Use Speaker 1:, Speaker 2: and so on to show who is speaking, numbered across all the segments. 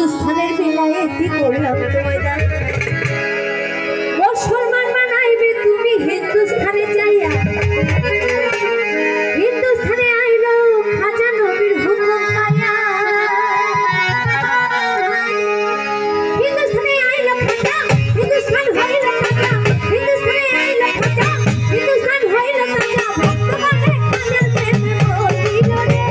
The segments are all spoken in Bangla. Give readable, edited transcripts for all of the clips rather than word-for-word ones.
Speaker 1: হিন্দুস্থানের বেলায়েতি করলাম তোমায় দান মুসলমান বানাইবে তুমি হিন্দুস্থানে যাইয়া হিন্দুস্থানে আইলো খাজা নবীর হুকুম পাইয়া হিন্দুস্থানে আইলো খাজা হিন্দুস্থান হইল খাজা হিন্দুস্থানে আইলো খাজা হিন্দুস্থান হইল খাজা ভক্তগণে খাজার প্রেমে পড়িল রে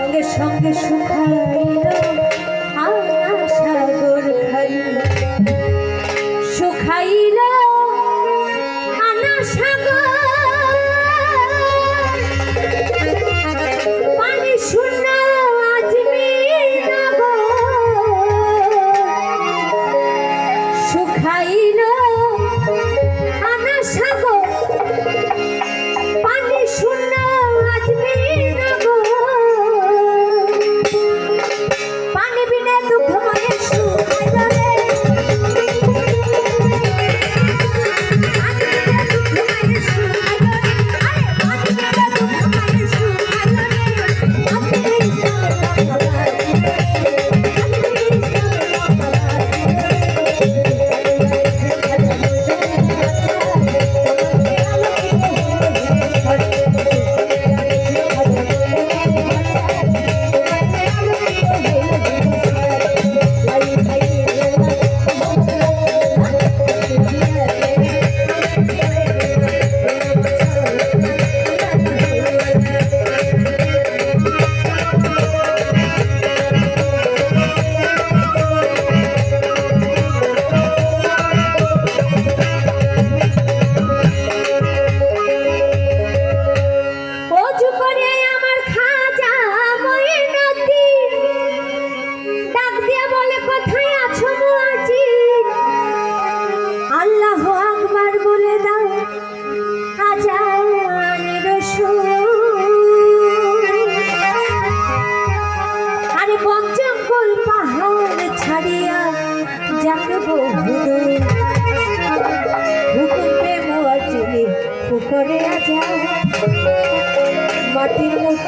Speaker 1: আজকে সঙ্গে সঙ্গে শুকাইল আনা সাগর খাইল শুকাইল আনা সাগর পানি শূন্য আজমির নগর শুকাইল আনা সাগর পানি শূন্য আজমির নগর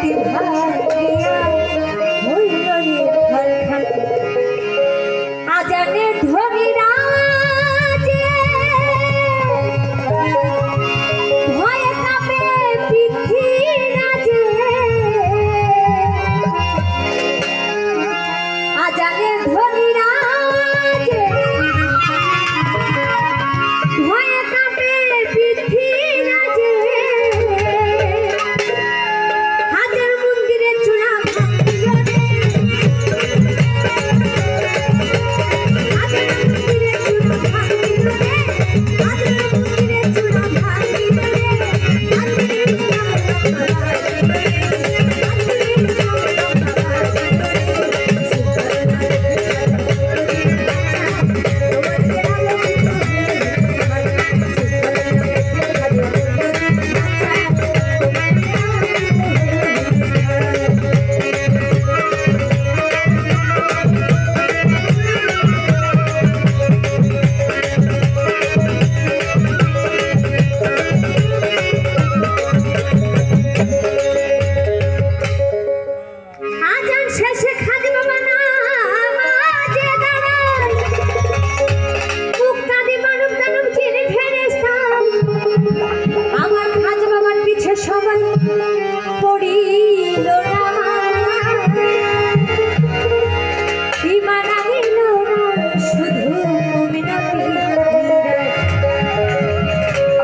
Speaker 1: মূর্তি ভাঙিয়া হইল রে খান আজানের ধ্বনি রাজে ভয়ে কাঁপে পৃথ্বী রাজে আজানের ধ্বনি রাজে ভয়ে কাঁপে পৃথ্বী রাজে হাজার মন্দিরে চূড়া ভাঙিল রে হাজার মন্দিরে চূড়া ভাঙিল রে হাজার মন্দিরে চূড়া ভাঙিল রে আজকে আজান শেষে খাজা বাবা নামাজে দাঁড়ায় মুক্তাদি মানব দানব চিনি ফেরেশতাম আমার খাজা বাবার পিছে সবাই পড়িল ঈমান আনিল শুধু মুমিনাতি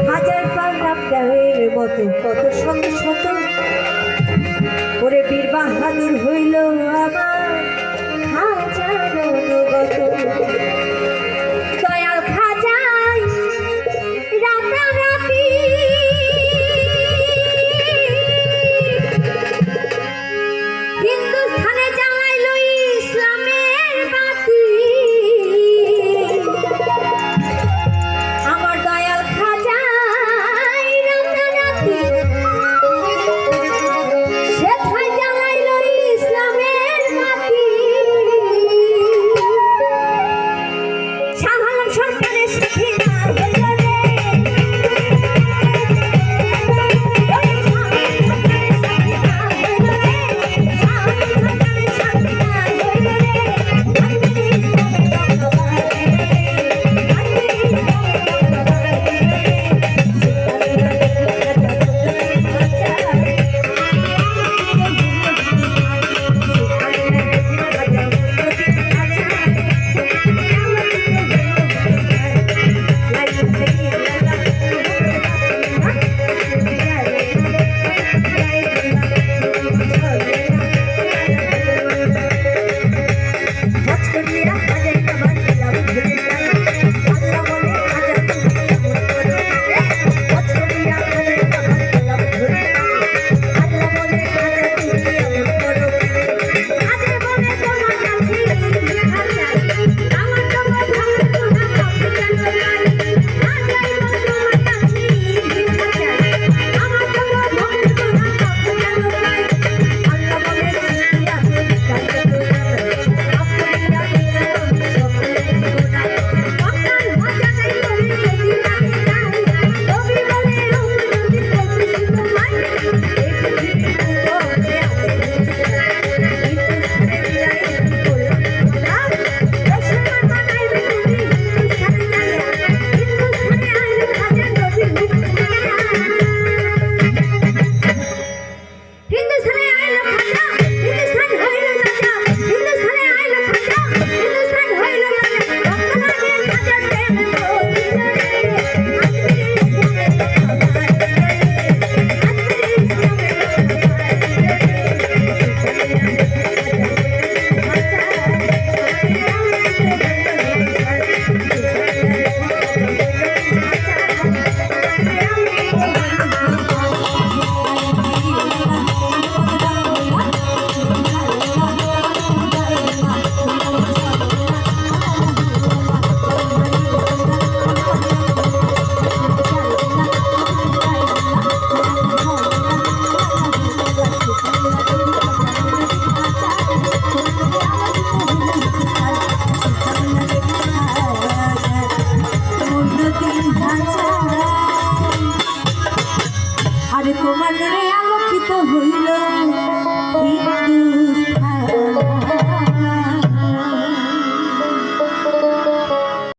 Speaker 1: হাজার পাল্লাম দেওয়ের মতো কত শত শত ওরে বীর বাহাদুর হইল আমার খাজার অনুগত দয়াল খাজাই রাতারাতি হিন্দুস্থানে জ্বালাইল ইসলামের বাতি আমার দয়াল খাজাই রাতারাতি সেথায় জ্বালাইল ইসলামের বাতি আর তোমার নূরে আলোকিত হইল হিন্দু